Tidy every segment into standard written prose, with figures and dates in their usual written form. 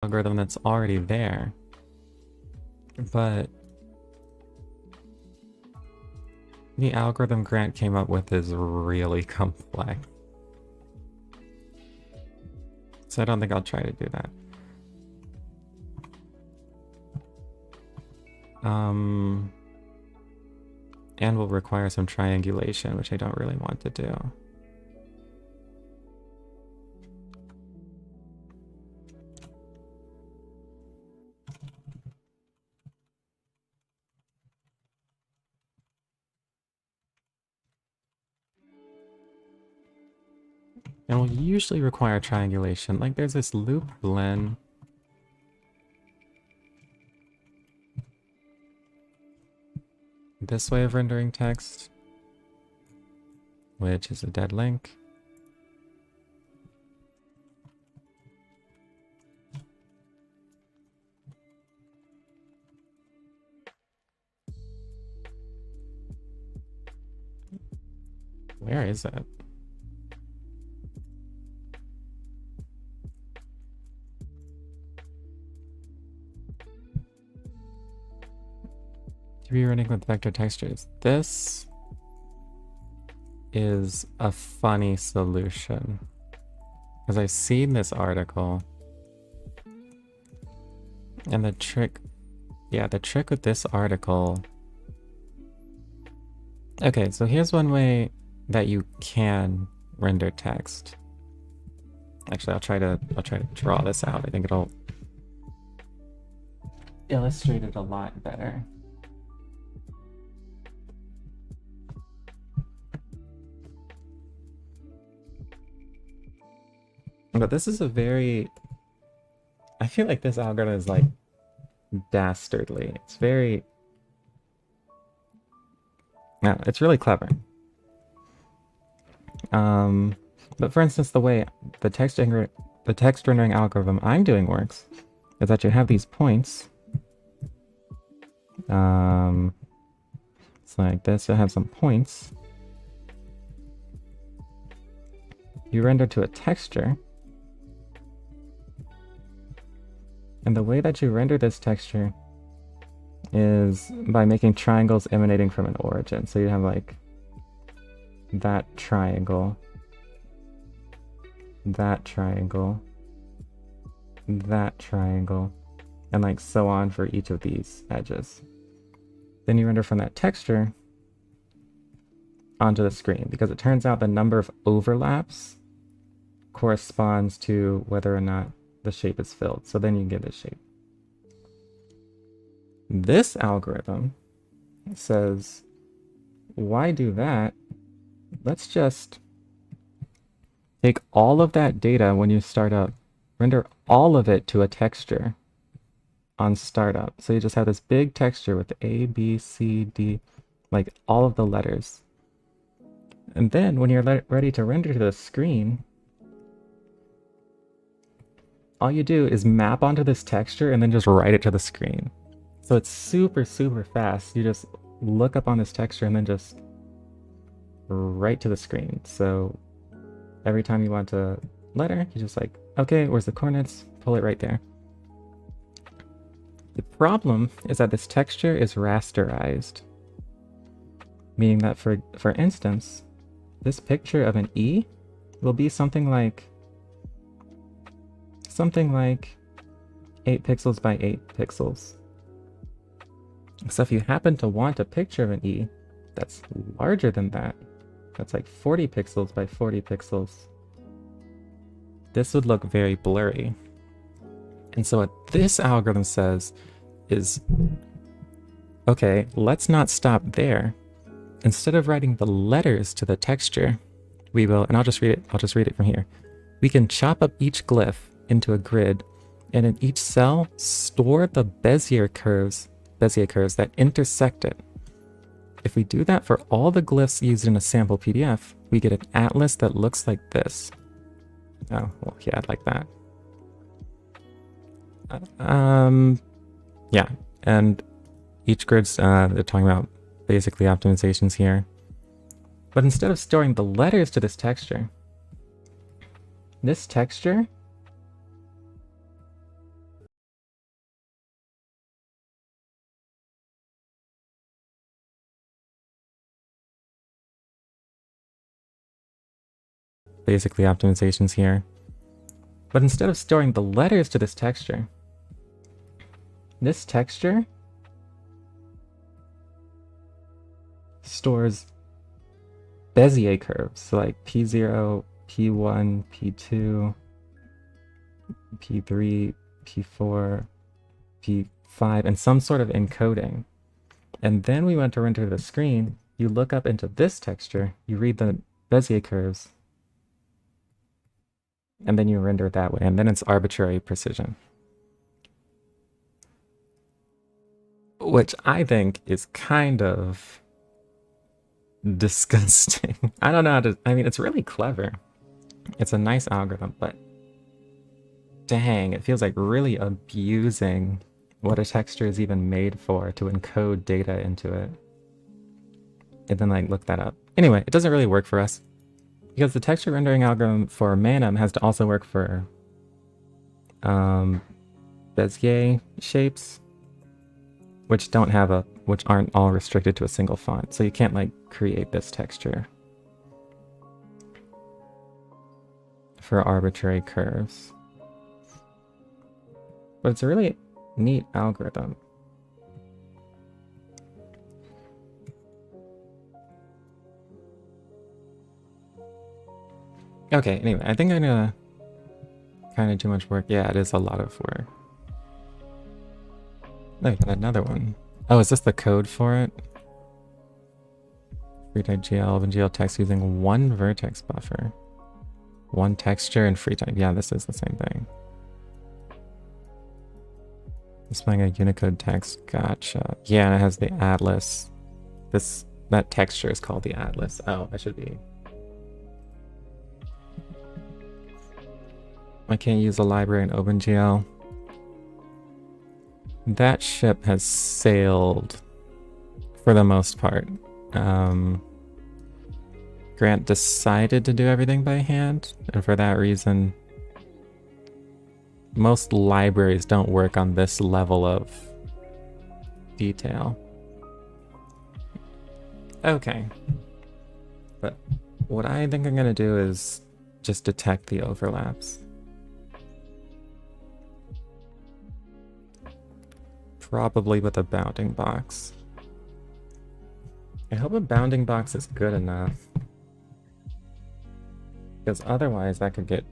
algorithm that's already there. But the algorithm Grant came up with is really complex. So I don't think I'll try to do that. And will require some triangulation, which I don't really want to do. And will usually require triangulation. Like there's this loop blend. This way of rendering text, which is a dead link. Where is it? To be running with vector textures. This is a funny solution. Because I've seen this article. And the trick with this article. Okay, so here's one way that you can render text. Actually, I'll try to draw this out. I think it'll illustrate it a lot better. But this is a very... I feel like this algorithm is like dastardly. It's very... No, it's really clever. But for instance, the way the text rendering algorithm I'm doing works is that you have these points. It's like this, you have some points. You render to a texture. And the way that you render this texture is by making triangles emanating from an origin. So you have like that triangle, that triangle, that triangle, and like so on for each of these edges. Then you render from that texture onto the screen, because it turns out the number of overlaps corresponds to whether or not the shape is filled. So then you get this shape. This algorithm says, why do that? Let's just take all of that data when you start up, render all of it to a texture on startup. So you just have this big texture with A, B, C, D, like all of the letters. And then when you're ready to render to the screen, all you do is map onto this texture and then just write it to the screen. So it's super, super fast. You just look up on this texture and then just write to the screen. So every time you want a letter, you just like, okay, where's the coordinates? Pull it right there. The problem is that this texture is rasterized, meaning that for instance, this picture of an E will be something like 8 pixels by 8 pixels. So if you happen to want a picture of an E that's larger than that, that's like 40 pixels by 40 pixels, this would look very blurry. And so what this algorithm says is, okay, let's not stop there. Instead of writing the letters to the texture, we will, and I'll just read it from here. We can chop up each glyph into a grid, and in each cell, store the Bezier curves that intersect it. If we do that for all the glyphs used in a sample PDF, we get an atlas that looks like this. Oh, well, yeah, like that. Yeah, and each grid's, they're talking about basically optimizations here. But instead of storing the letters to this texture basically optimizations here. But instead of storing the letters to this texture stores Bezier curves, so like P0, P1, P2, P3, P4, P5, and some sort of encoding. And then we want to render the screen. You look up into this texture, you read the Bezier curves, and then you render it that way, and then it's arbitrary precision. Which I think is kind of disgusting. I don't know how to, I mean, it's really clever. It's a nice algorithm, but dang, it feels like really abusing what a texture is even made for to encode data into it. And then like look that up. Anyway, it doesn't really work for us because the texture rendering algorithm for Manim has to also work for Bezier shapes, which aren't all restricted to a single font. So you can't like create this texture for arbitrary curves. But it's a really neat algorithm. Okay, anyway, I think I'm gonna kind of too much work. Yeah, it is a lot of work. Oh, you got another one. Oh, is this the code for it? FreeType GL and GL text using one vertex buffer. One texture and FreeType. Yeah, this is the same thing. Displaying a Unicode text. Gotcha. Yeah, and it has the atlas. That texture is called the atlas. Oh, I should be. I can't use a library in OpenGL. That ship has sailed for the most part. Grant decided to do everything by hand, and for that reason, most libraries don't work on this level of detail. Okay. But what I think I'm gonna do is just detect the overlaps. Probably with a bounding box. I hope a bounding box is good enough. Because otherwise that could get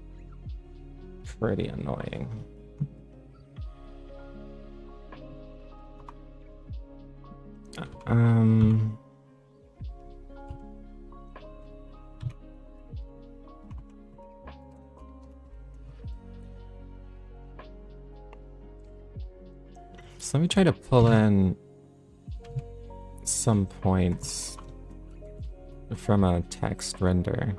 pretty annoying. So let me try to pull in some points from a text render.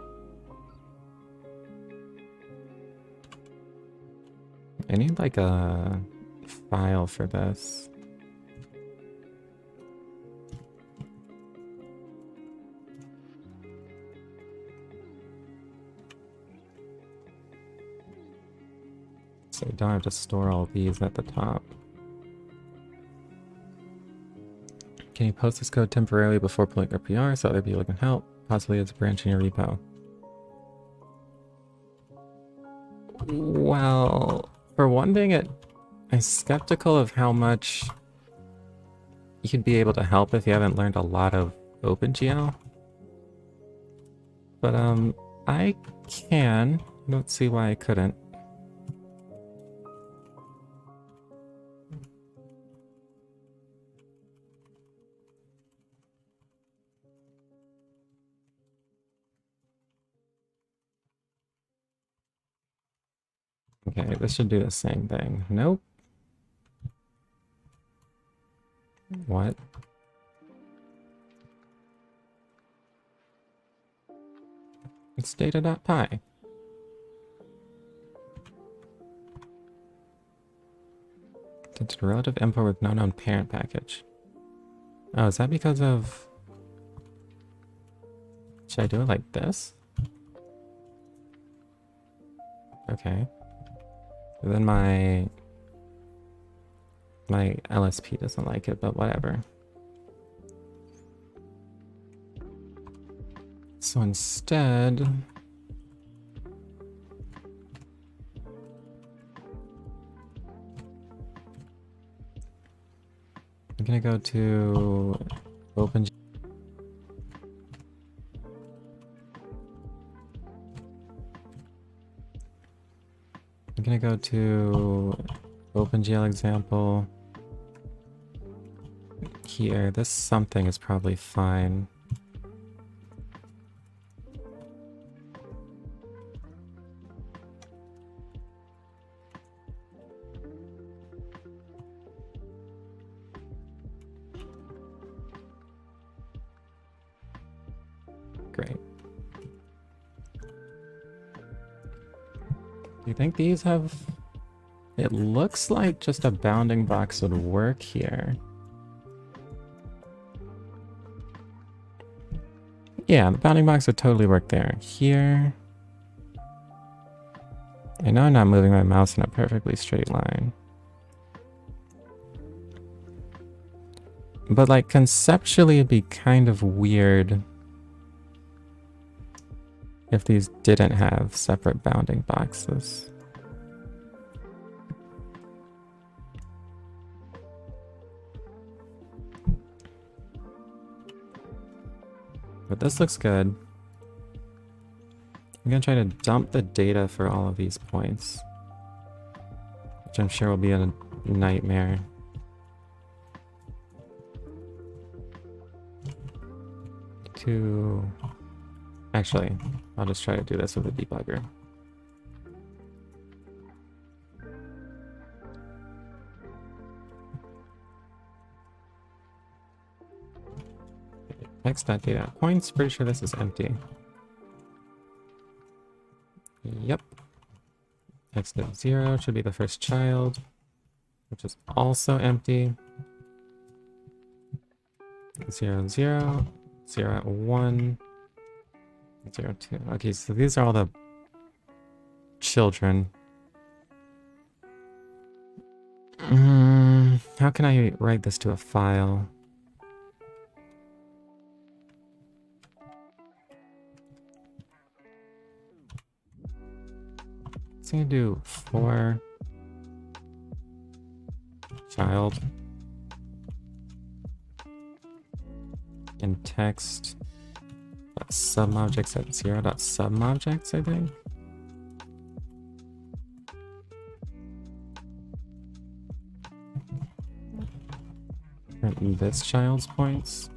I need like a file for this. So you don't have to store all these at the top. Can you post this code temporarily before pulling your PR so other people can help? Possibly as a branch in your repo. Well, for one thing, I'm skeptical of how much you'd be able to help if you haven't learned a lot of OpenGL. But I can. I don't see why I couldn't. Okay, this should do the same thing. Nope. What? It's data.py. It's a relative import with no known parent package. Oh, is that because of... Should I do it like this? Okay. And then my LSP doesn't like it, but whatever. So instead, I'm gonna go to open. I'm gonna go to OpenGL example. Here, this something is probably fine. Great. Do you think these have... It looks like just a bounding box would work here. Yeah, the bounding box would totally work there. Here... I know I'm not moving my mouse in a perfectly straight line. But like conceptually it'd be kind of weird if these didn't have separate bounding boxes. But this looks good. I'm gonna try to dump the data for all of these points, which I'm sure will be a nightmare. Actually, I'll just try to do this with a debugger. X.data points, pretty sure this is empty. Yep. X.0 should be the first child, which is also empty. 0, 0, 0 at 1, 0, 2. Okay, so these are all the children. How can I write this to a file? So I'm gonna do for child and text subobjects at 0 dot subobjects, I think. And this child's points.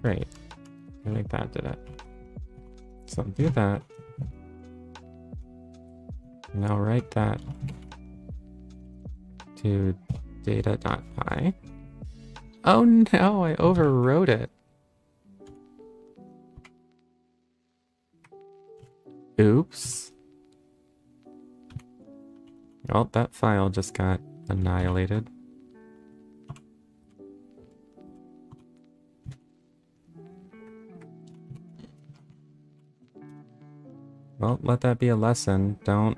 Great. I think that did it. So do that. Now write that to data.py. Oh no, I overwrote it. Oops. Oh, that file just got annihilated. Well, let that be a lesson. Don't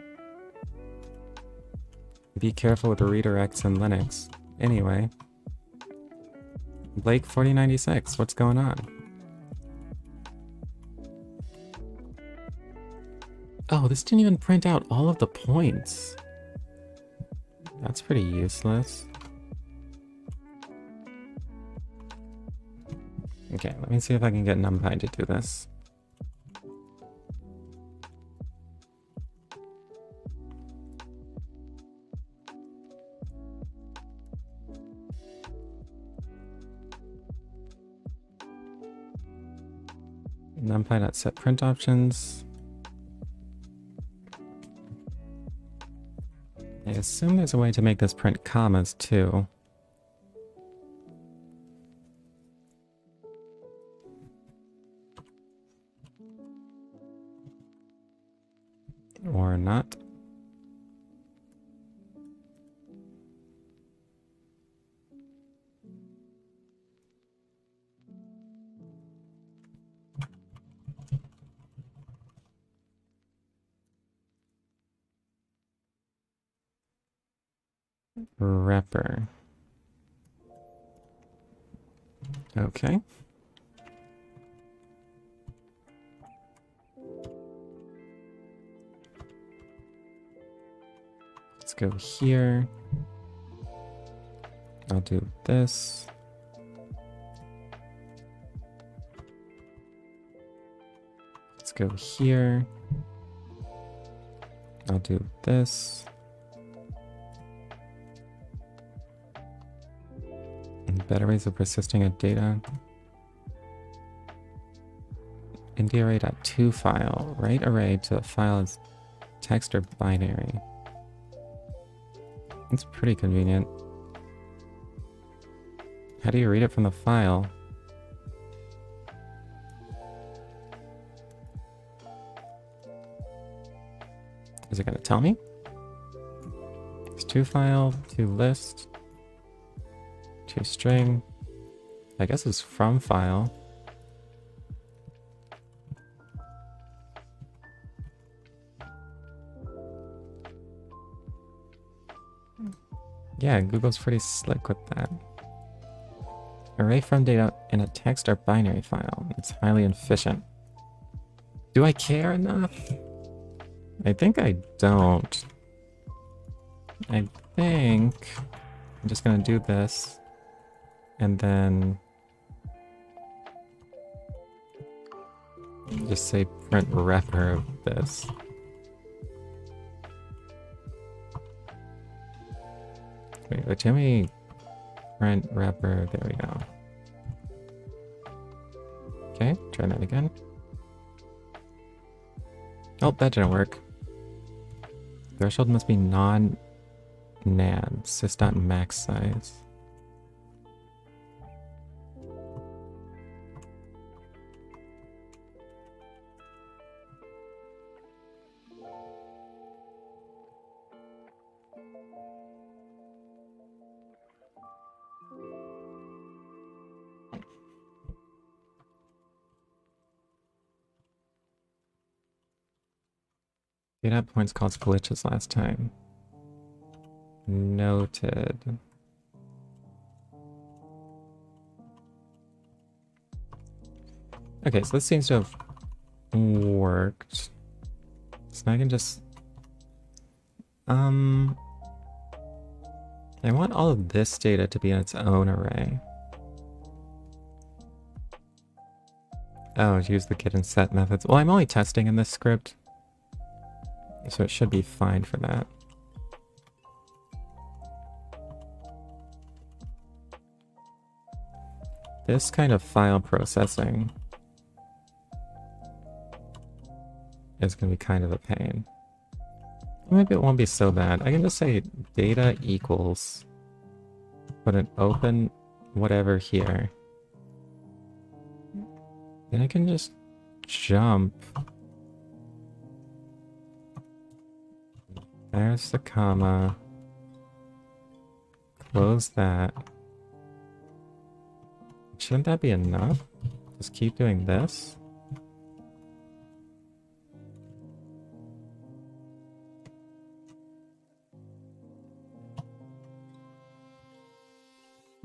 be careful with the redirects in Linux. Anyway. Blake 4096, what's going on? Oh, this didn't even print out all of the points. That's pretty useless. Okay, let me see if I can get NumPy to do this. NumPy.set print options. I assume there's a way to make this print commas too. Or not. Repr. Okay. go here. I'll do this. Let's go here. I'll do this. And better ways of persisting a data. NDArray.to file. Write array to a file as text or binary. It's pretty convenient. How do you read it from the file? Is it going to tell me? It's to file, to list, to string. I guess it's from file. Yeah, Google's pretty slick with that. Array from data in a text or binary file. It's highly efficient. Do I care enough? I think I don't. I think I'm just gonna do this and then just say print wrapper of this. Wait, tell me print wrapper, there we go. Okay, try that again. Oh, that didn't work. Threshold must be non-NAND, sys.max size. Data points caused glitches last time. Noted. Okay, so this seems to have worked. So now I can just... I want all of this data to be in its own array. Oh, use the get and set methods. Well, I'm only testing in this script, so it should be fine for that. This kind of file processing is going to be kind of a pain. Maybe it won't be so bad. I can just say data equals, put an open whatever here. Then I can just jump. There's the comma. Close that. Shouldn't that be enough? Just keep doing this.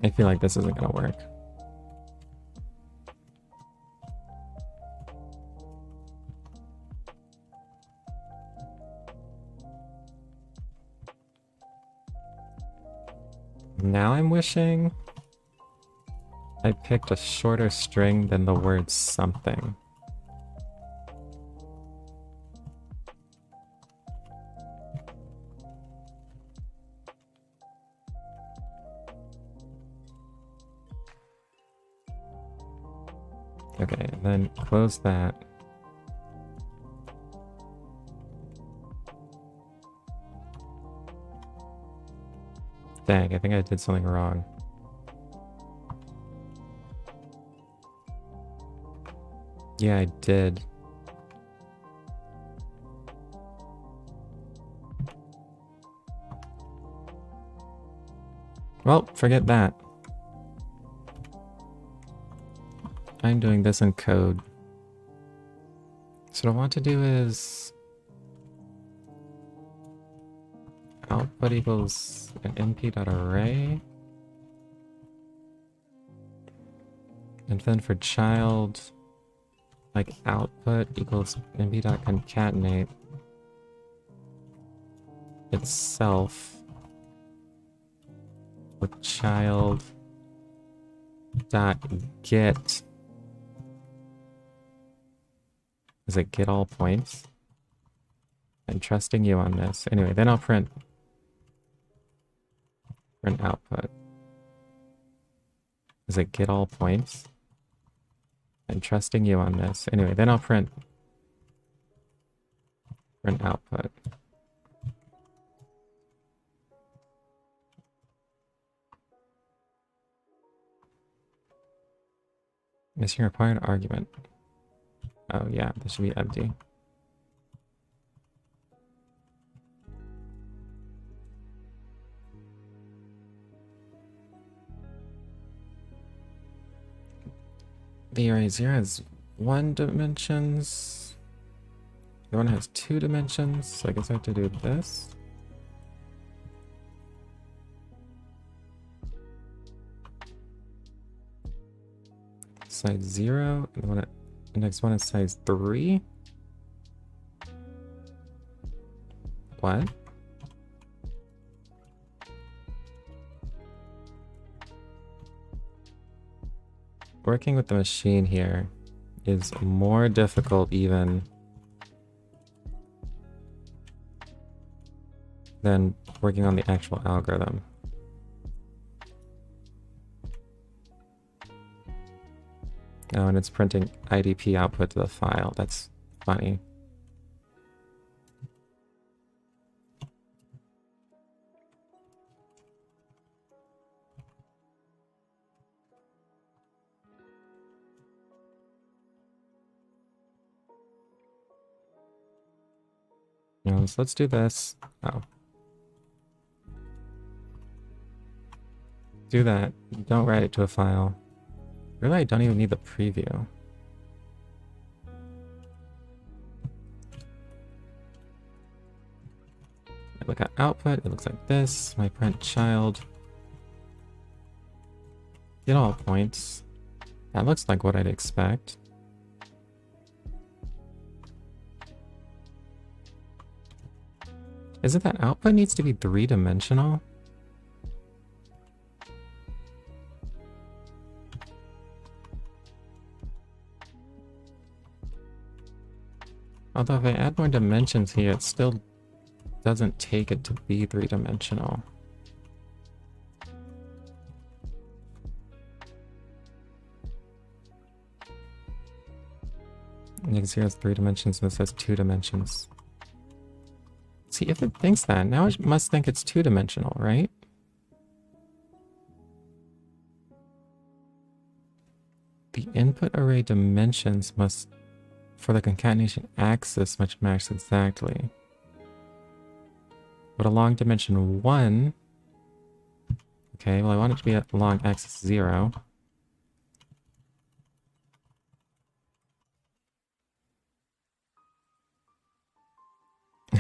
I feel like this isn't gonna work. Now I'm wishing I picked a shorter string than the word something. Okay, and then close that. Dang, I think I did something wrong. Yeah, I did. Well, forget that. I'm doing this in code. So what I want to do is output equals an np.array. And then for child, like output equals np.concatenate. itself with child dot get. Does it get all points? I'm trusting you on this. Anyway, then I'll print output. Does it get all points? I'm trusting you on this. Anyway, then I'll print output. Missing required argument. Oh yeah, this should be empty. The array 0 has 1 dimensions. The one has 2 dimensions, so I guess I have to do this. Size 0, and the one the next one is size 3. What? Working with the machine here is more difficult even than working on the actual algorithm. Oh, and it's printing IDP output to the file. That's funny. So let's do this. Oh. Do that. Don't write it to a file. Really, I don't even need the preview. I look at output, it looks like this. My print child. Get all points. That looks like what I'd expect. Is it that output needs to be 3-dimensional? Although if I add more dimensions here, it still doesn't take it to be 3-dimensional. Next here has 3 dimensions and this has 2 dimensions. See, if it thinks that, now it must think it's 2-dimensional, right? The input array dimensions must, for the concatenation axis, must match exactly. But along dimension 1... Okay, well I want it to be along axis 0.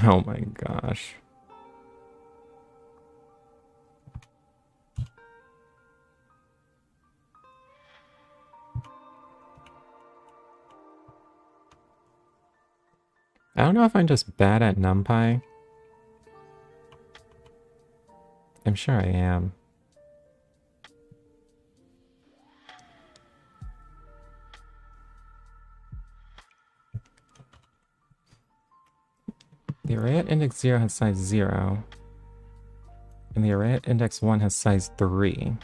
Oh my gosh. I don't know if I'm just bad at NumPy. I'm sure I am. The array at index 0 has size 0. And the array at index 1 has size 3.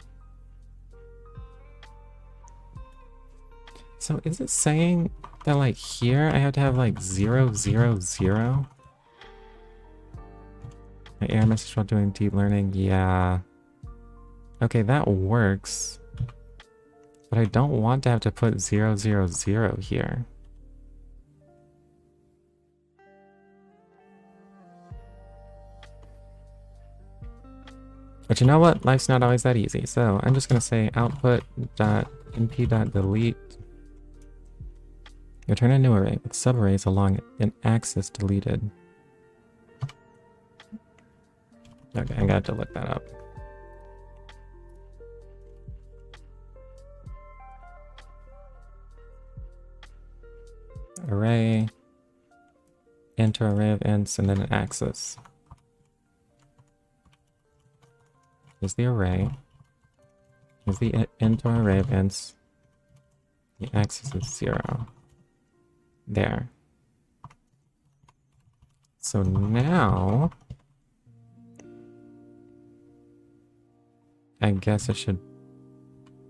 So is it saying that like here I have to have like 0, 0, 0? My error message while doing deep learning? Yeah. Okay, that works. But I don't want to have to put 0, 0, 0 here. But you know what? Life's not always that easy. So I'm just going to say output.np.delete. Return a new array with subarrays along an axis deleted. Okay, I got to look that up. Array, enter array of ints, and then an axis. Here's the array. Here's the int or array of ints. The axis is 0. There. So now I guess I should...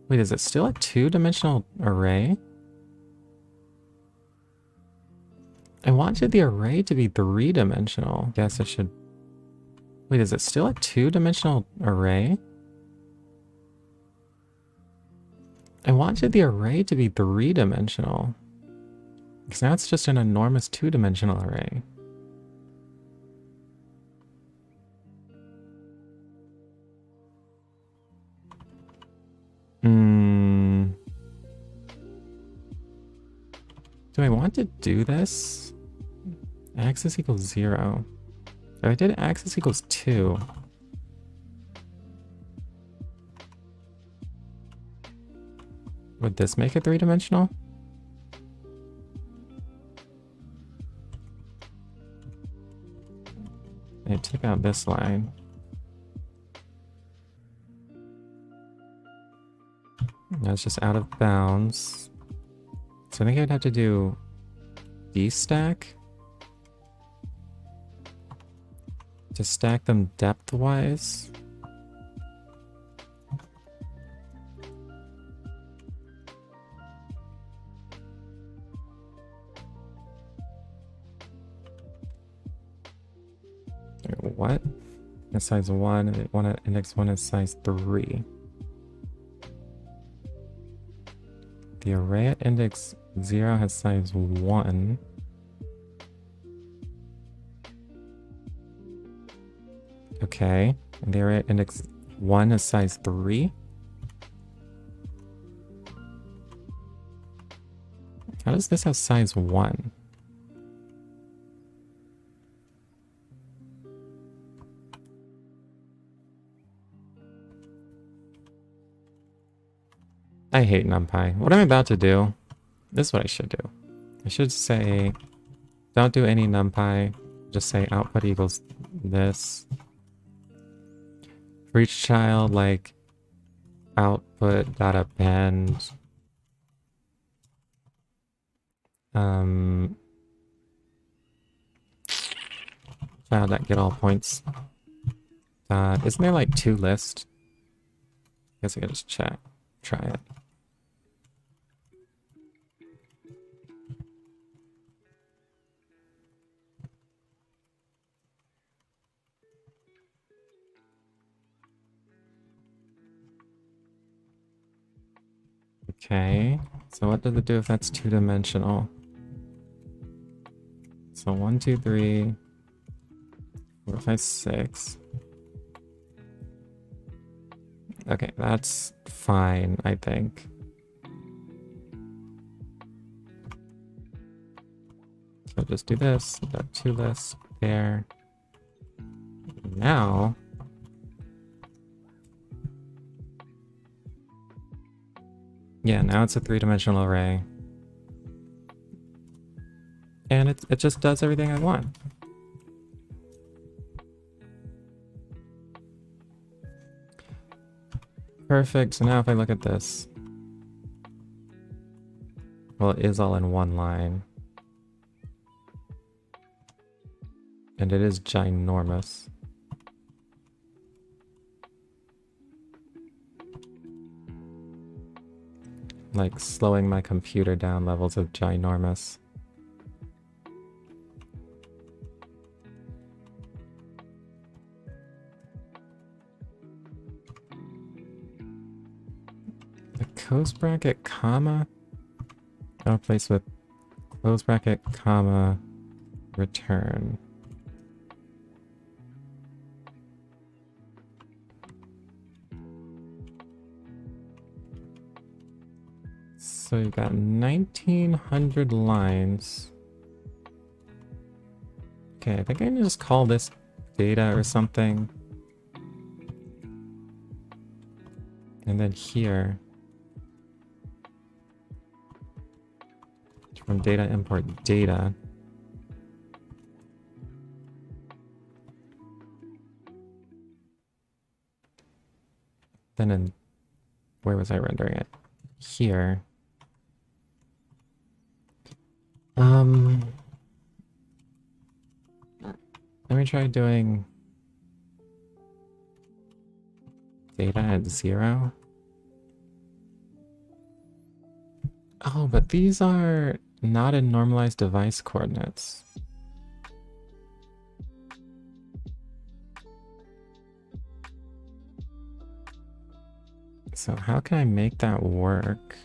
Wait, is it still a 2-dimensional array? I wanted the array to be 3-dimensional. Guess I should... Wait, is it still a 2-dimensional array? I wanted the array to be 3-dimensional. Because now it's just an enormous 2-dimensional array. Do I want to do this? Axis equals 0. If I did axis equals 2. Would this make it 3-dimensional? I took out this line. That's just out of bounds. So I think I'd have to do D-stack to stack them depth-wise. What? It's size 1, index 1 is size 3. The array at index 0 has size 1. Okay. And the array at index 1 is size 3. How does this have size 1? I hate NumPy. What I'm about to do, this is what I should do. I should say, don't do any NumPy. Just say output equals this. For each child, like, output dot append. Child that get all points. Isn't there like 2 lists? I guess I could just try it. Okay, so what does it do if that's 2-dimensional? So 1, 2, 3, 4, 5, 6. Okay, that's fine, I think. So just do this, got 2 lists there. Now, yeah, now it's a 3-dimensional array. And it just does everything I want. Perfect, so now if I look at this. Well, it is all in one line. And it is ginormous. Like slowing my computer down levels of ginormous. A close bracket, comma. I'll replace with close bracket, comma, return. So you've got 1900 lines. Okay, I think I can just call this data or something. And then here, from data import data. then in, where was I rendering it? Here. Let me try doing data at 0. Oh, but these are not in normalized device coordinates. So how can I make that work?